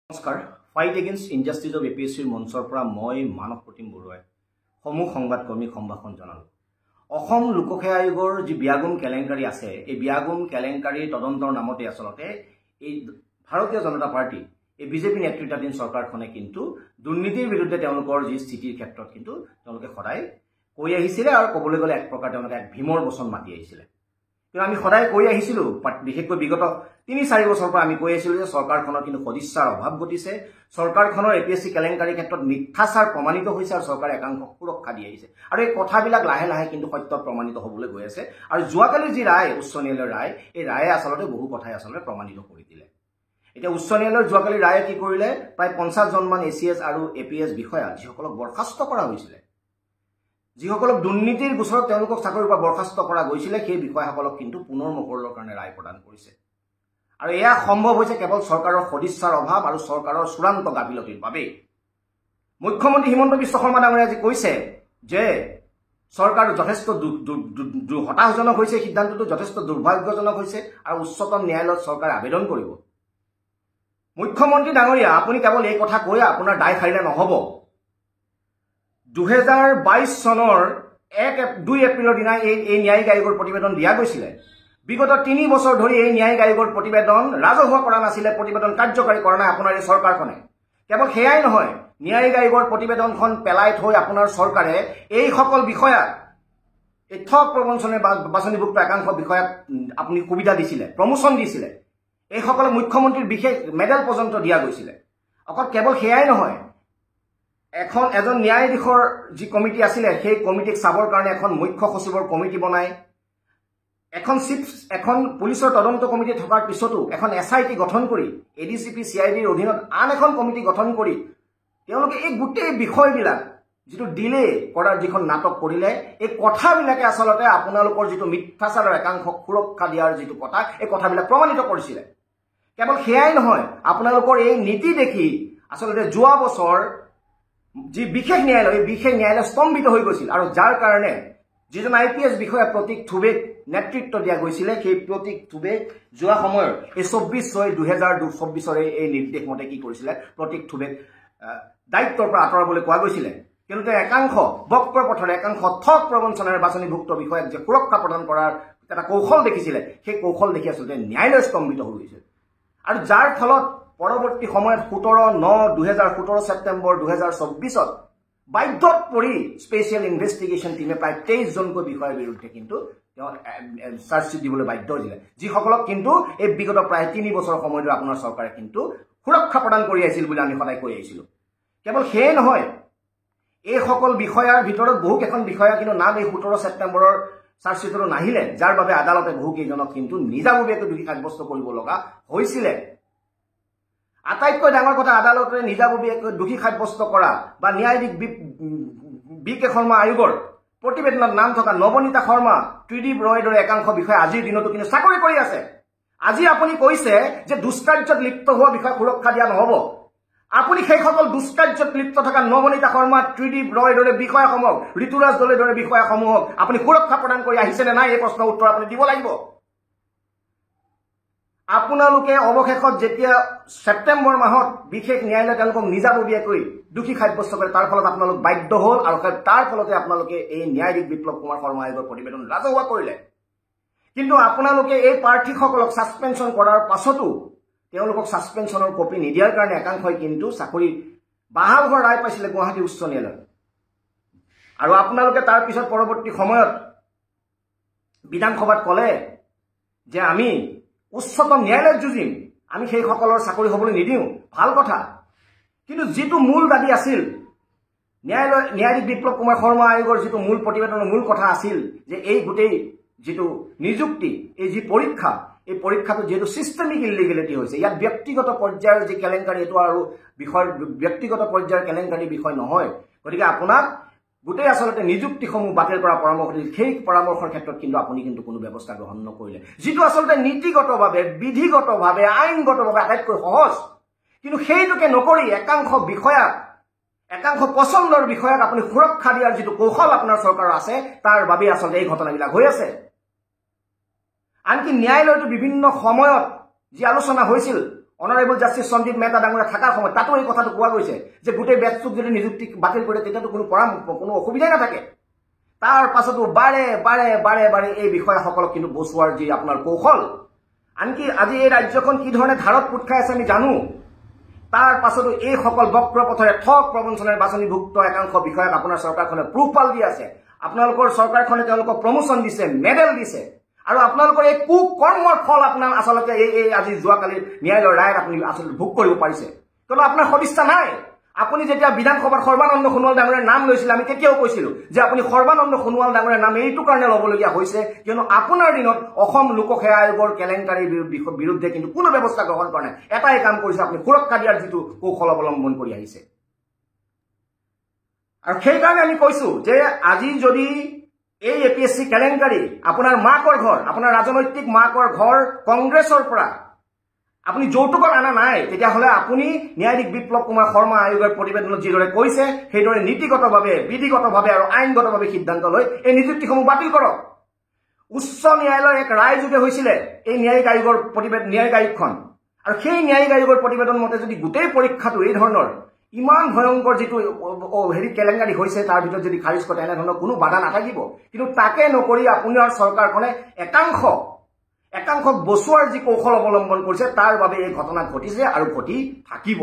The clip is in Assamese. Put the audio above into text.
নমস্কাৰ ফাইট এগেইনষ্ট ইনজাষ্টিস অফ এপিএছচিৰ মঞ্চৰ পৰা মই মানৱ প্ৰতিম বৰুৱাই সমূহ সংবাদকৰ্মীক সম্ভাষণ জনালোঁ। অসম লোকসেৱা আয়োগৰ যি বিয়াগুম কেলেংকাৰী আছে, এই বিয়াগুম কেলেংকাৰী তদন্তৰ নামতে আচলতে এই ভাৰতীয় জনতা পাৰ্টি এই বিজেপি নেতৃত্বাধীন চৰকাৰখনে কিন্তু দুৰ্নীতিৰ বিৰুদ্ধে তেওঁলোকৰ যি স্থিতিৰ ক্ষেত্ৰত কিন্তু তেওঁলোকে সদায় কৈ আহিছিলে আৰু ক'বলৈ গ'লে এক প্ৰকাৰ তেওঁলোকে এক ভীমৰ বচন মাতি আহিছিলে। কিন্তু আমি সদায় কৈ আহিছিলোঁ, বিশেষকৈ বিগত ৩-৪ বছৰৰ পৰা আমি কৈ আহিছিলোঁ যে চৰকাৰখনৰ কিন্তু সদিচ্ছাৰ অভাৱ ঘটিছে, চৰকাৰখনৰ এপিএছচি কেলেংকাৰীৰ ক্ষেত্ৰত মিথ্যাচাৰ প্ৰমাণিত হৈছে আৰু চৰকাৰে একাংশক সুৰক্ষা দি আহিছে আৰু এই কথাবিলাক লাহে লাহে কিন্তু সত্য প্ৰমাণিত হ'বলৈ গৈ আছে। আৰু যোৱাকালিৰ যি ৰায়, উচ্চ ন্যায়ালয়ৰ ৰায়, এই ৰায়ে আচলতে বহু কথাই আচলতে প্ৰমাণিত কৰি দিলে। এতিয়া উচ্চ ন্যায়ালয়ৰ যোৱাকালি ৰায়ে কি কৰিলে, প্ৰায় 50জনমান এচিএছ আৰু এপিএছ বিষয়া যিসকলক বৰ্খাস্ত কৰা হৈছিলে, যিসকলক দুৰ্নীতিৰ গোচৰত তেওঁলোকক চাকৰিৰ পৰা বৰ্খাস্ত কৰা গৈছিলে, সেই বিষয়াসকলক কিন্তু পুনৰ মোকৰ্লৰ কাৰণে ৰায় প্ৰদান কৰিছে। আৰু এয়া সম্ভৱ হৈছে কেৱল চৰকাৰৰ সদিচ্ছাৰ অভাৱ আৰু চৰকাৰৰ চূড়ান্ত গাফিলতিৰ বাবেই। মুখ্যমন্ত্ৰী হিমন্ত বিশ্ব শৰ্মা ডাঙৰীয়াই আজি কৈছে যে চৰকাৰ যথেষ্ট হতাশজনক হৈছে, সিদ্ধান্তটো যথেষ্ট দুৰ্ভাগ্যজনক হৈছে আৰু উচ্চতম ন্যায়ালয়ত চৰকাৰে আবেদন কৰিব। মুখ্যমন্ত্ৰী ডাঙৰীয়া, আপুনি কেৱল এই কথা কৈ আপোনাৰ দায় সাৰিলে নহ'ব। 2022 চনৰ 2 এপ্ৰিলৰ দিনা এই ন্যায়িক আয়োগৰ প্ৰতিবেদন দিয়া গৈছিলে। বিগত 3 বছৰ ধৰি এই ন্যায়িক আয়োগৰ প্ৰতিবেদন ৰাজহুৱা কৰা নাছিলে, প্ৰতিবেদন কাৰ্যকাৰী কৰা নাই আপোনাৰ এই চৰকাৰখনে। কেৱল সেয়াই নহয়, ন্যায়িক আয়োগৰ প্ৰতিবেদনখন পেলাই থৈ আপোনাৰ চৰকাৰে এইসকল বিষয়াক, এই ঠগ প্ৰবঞ্চনাৰ বাছনিভুক্ত একাংশ বিষয়াক আপুনি সুবিধা দিছিলে, প্ৰমোচন দিছিলে। এইসকলক মুখ্যমন্ত্ৰীৰ বিশেষ মেডেল পৰ্যন্ত দিয়া গৈছিলে। অকল কেৱল সেয়াই নহয়, এজন ন্যায়াধীশৰ যি কমিটি আছিলে, সেই কমিটিক চাবৰ কাৰণে এখন মুখ্য সচিবৰ কমিটি বনায়, এখন পুলিচৰ তদন্ত কমিটি থকাৰ পিছতো এখন SIT গঠন কৰি, ADCP CIDৰ অধীনত আন এখন কমিটি গঠন কৰি তেওঁলোকে এই গোটেই বিষয়বিলাক যিটো ডিলে কৰাৰ যিখন নাটক কৰিলে, এই কথাবিলাকে আচলতে আপোনালোকৰ যিটো মিথ্যাচাৰৰ একাংশক সুৰক্ষা দিয়াৰ যিটো কথা, এই কথাবিলাক প্ৰমাণিত কৰিছিলে। কেৱল সেয়াই নহয়, আপোনালোকৰ এই নীতি দেখি আচলতে যোৱা বছৰ যি বিশেষ ন্যায়ালয়, এই বিশেষ ন্যায়ালয় স্তম্ভিত হৈ গৈছিল আৰু যাৰ কাৰণে যিজন IPS বিষয়া প্ৰতীক থুবেক নেতৃত্ব দিয়া গৈছিলে, সেই প্ৰতীক থুবেক যোৱা সময়ৰ এই 24/6/2024 এই নিৰ্দেশ মতে কি কৰিছিলে, প্ৰতীক থুবেক দায়িত্বৰ পৰা আঁতৰাবলৈ কোৱা গৈছিলে। কিন্তু তেওঁ একাংশ বক্ৰ পথৰে, একাংশ ঠগ প্ৰবঞ্চনাৰ বাছনিভুক্ত বিষয়াক যে সুৰক্ষা প্ৰদান কৰাৰ এটা কৌশল দেখিছিলে, সেই কৌশল দেখি আচলতে ন্যায়ালয় স্তম্ভিত হৈ গৈছিল। আৰু যাৰ ফলত পৰৱৰ্তী সময়ত 17/9/2017 ছেপ্টেম্বৰ 2024 বাধ্যত পৰি স্পেচিয়েল ইনভেষ্টিগেশ্যন টিমে প্ৰায় 23জনকৈ বিষয়াৰ বিৰুদ্ধে কিন্তু তেওঁ চাৰ্জশ্বিট দিবলৈ বাধ্য হৈছিলে, যিসকলক কিন্তু এই বিগত প্ৰায় 3 বছৰৰ সময় ধৰি আপোনাৰ চৰকাৰে কিন্তু সুৰক্ষা প্ৰদান কৰি আহিছিল বুলি আমি সদায় কৈ আহিছিলোঁ। কেৱল সেয়ে নহয়, এইসকল বিষয়াৰ ভিতৰত বহুকেইখন বিষয়া কিন্তু নাম এই 17 ছেপ্টেম্বৰৰ চাৰ্জশ্বিটতো নাহিলে, যাৰ বাবে আদালতে বহুকেইজনক কিন্তু নিজাববীয়াকৈ দোষী সাব্যস্ত কৰিব লগা হৈছিলে। আটাইতকৈ ডাঙৰ কথা, আদালতে নিজাববীয়াকৈ দোষী সাব্যস্ত কৰা বা ন্যায়াধীশ BK শৰ্মা আয়োগৰ প্ৰতিবেদনত নাম থকা নৱনীতা শৰ্মা, ত্ৰিদীপ ৰয়ৰ দৰে একাংশ বিষয়া আজিৰ দিনতো কিন্তু চাকৰি কৰি আছে। আজি আপুনি কৈছে যে দুষ্কাৰ্যত লিপ্ত হোৱা বিষয়াক সুৰক্ষা দিয়া নহ'ব। আপুনি সেইসকল দুষ্কাৰ্যত লিপ্ত থকা নৱনীতা শৰ্মা, ত্ৰিদীপ ৰয়ৰ দৰে বিষয়াসমূহক, ঋতুৰাজ দলেৰ দৰে বিষয়াসমূহক আপুনি সুৰক্ষা প্ৰদান কৰি আহিছেনে নাই, এই প্ৰশ্নৰ উত্তৰ আপুনি দিব লাগিব। আপোনালোকে অৱশেষত যেতিয়া ছেপ্টেম্বৰ মাহত বিশেষ ন্যায়ালয়ে তেওঁলোকক নিজাববীয়াকৈ দোষী সাব্যস্ত কৰে, তাৰ ফলত আপোনালোক বাধ্য হ'ল আৰু তাৰ ফলতে আপোনালোকে এই ন্যায়াধীশ বিপ্লৱ কুমাৰ শৰ্মা আয়োগৰ প্ৰতিবেদন ৰাজহুৱা কৰিলে। কিন্তু আপোনালোকে এই প্ৰাৰ্থীসকলক ছাছপেনশ্যন কৰাৰ পাছতো তেওঁলোকক ছাছপেনশ্যনৰ কপি নিদিয়াৰ কাৰণে একাংশই কিন্তু চাকৰি বাহাল হোৱাৰ ৰায় পাইছিলে গুৱাহাটী উচ্চ ন্যায়ালয়ত। আৰু আপোনালোকে তাৰ পিছত পৰৱৰ্তী সময়ত বিধানসভাত ক'লে যে আমি উচ্চতম ন্যায়ালয়ত যুঁজিম, আমি সেইসকলৰ চাকৰি হ'বলৈ নিদিওঁ। ভাল কথা, কিন্তু যিটো মূল দাবী আছিল, ন্যায়াধীশ বিপ্লৱ কুমাৰ শৰ্মা আয়োগৰ যিটো মূল প্ৰতিবেদনৰ মূল কথা আছিল যে এই গোটেই যিটো নিযুক্তি, এই যি পৰীক্ষা, এই পৰীক্ষাটো যিহেতু ছিষ্টেমিক ইলিগেলিটি হৈছে, ইয়াত ব্যক্তিগত পৰ্যায়ৰ যি কেলেংকাৰী, এইটো আৰু ব্যক্তিগত পৰ্যায়ৰ কেলেংকাৰীৰ বিষয় নহয়। গতিকে আপোনাক গোটেই আচলতে নিযুক্তিসমূহ বাতিল কৰাৰ পৰামৰ্শ দিছিল। সেই পৰামৰ্শৰ ক্ষেত্ৰত কিন্তু আপুনি কিন্তু কোনো ব্যৱস্থা গ্ৰহণ নকৰিলে, যিটো আচলতে নীতিগতভাৱে, বিধিগতভাৱে, আইনগতভাৱে আটাইতকৈ সহজ। কিন্তু সেইটোকে নকৰি একাংশ বিষয়াক, একাংশ পচন্দৰ বিষয়াক আপুনি সুৰক্ষা দিয়াৰ যিটো কৌশল আপোনাৰ চৰকাৰৰ আছে, তাৰ বাবেই আচলতে এই ঘটনাবিলাক হৈ আছে। আনকি ন্যায়ালয়তো বিভিন্ন সময়ত যি আলোচনা হৈছিল, অনাৰেবল জাষ্টিছ সঞ্জীৱ মেহতা ডাঙৰীয়া থকাৰ সময়ত তাতো এই কথাটো কোৱা গৈছে যে গোটেই বেটছটোক যদি নিযুক্তি বাতিল কৰে তেতিয়াতো কোনো অসুবিধাই নাথাকে। তাৰ পাছতো বাৰে বাৰে বাৰে বাৰে এই বিষয়াসকলক কিন্তু বচোৱাৰ যি আপোনাৰ কৌশল, আনকি আজি এই ৰাজ্যখন কি ধৰণে ধাৰত পোট খাই আছে আমি জানো। তাৰ পাছতো এইসকল বক্ৰ পথৰে ঠগ প্ৰবঞ্চনাৰ বাছনিভুক্ত একাংশ বিষয়াক আপোনাৰ চৰকাৰখনে প্ৰুফপাল দি আছে। আপোনালোকৰ চৰকাৰখনে তেওঁলোকক প্ৰমোচন দিছে, মেডেল দিছে, আৰু আপোনালোকৰ এই কুকৰ্মৰ ফল আপোনাৰ আচলতে এই আজি যোৱাকালিৰ ন্যায়ালয়ৰ ৰায়ত আপুনি আচলতে ভোগ কৰিব পাৰিছে। কিয়নো আপোনাৰ সদিচ্ছা নাই। আপুনি যেতিয়া বিধানসভাত সৰ্বানন্দ সোণোৱাল ডাঙৰীয়াৰ নাম লৈছিল, আমি তেতিয়াও কৈছিলো যে আপুনি সৰ্বানন্দ সোণোৱাল ডাঙৰীয়াৰ নাম এইটো কাৰণে ল'বলগীয়া হৈছে কিয়নো আপোনাৰ দিনত অসম লোকসেৱা আয়োগৰ কেলেংকাৰীৰ বিৰুদ্ধে কিন্তু কোনো ব্যৱস্থা গ্ৰহণ কৰা নাই। এটাই কাম কৰিছে, আপুনি সুৰক্ষা দিয়াৰ যিটো কৌশল অৱলম্বন কৰি আহিছে। আৰু সেইকাৰণে আমি কৈছো যে আজি যদি এই APSC কেলেংকাৰী আপোনাৰ মাকৰ ঘৰ, আপোনাৰ ৰাজনৈতিক মাকৰ ঘৰ কংগ্ৰেছৰ পৰা আপুনি যৌতুকত আনা নাই, তেতিয়াহ'লে আপুনি ন্যায়াধীশ বিপ্লৱ কুমাৰ শৰ্মা আয়োগৰ প্ৰতিবেদনত যিদৰে কৈছে সেইদৰে নীতিগতভাৱে, বিধিগতভাৱে আৰু আইনগতভাৱে সিদ্ধান্ত লৈ এই নিযুক্তিসমূহ বাতিল কৰক। উচ্চ ন্যায়ালয়ৰ এক ৰায়যোগে হৈছিলে এই ন্যায়িক আয়োগখন, আৰু সেই ন্যায়িক আয়োগৰ প্ৰতিবেদন মতে যদি গোটেই পৰীক্ষাটো এই ধৰণৰ ইমান ভয়ংকৰ যিটো কেলেংকাৰী হৈছে তাৰ ভিতৰত যদি খাৰিজ কৰে এনেধৰণৰ কোনো বাধা নাথাকিব। কিন্তু তাকে নকৰি আপোনাৰ চৰকাৰখনে একাংশক বচোৱাৰ যি কৌশল অৱলম্বন কৰিছে তাৰ বাবে এই ঘটনা ঘটিছে আৰু ঘটি থাকিব।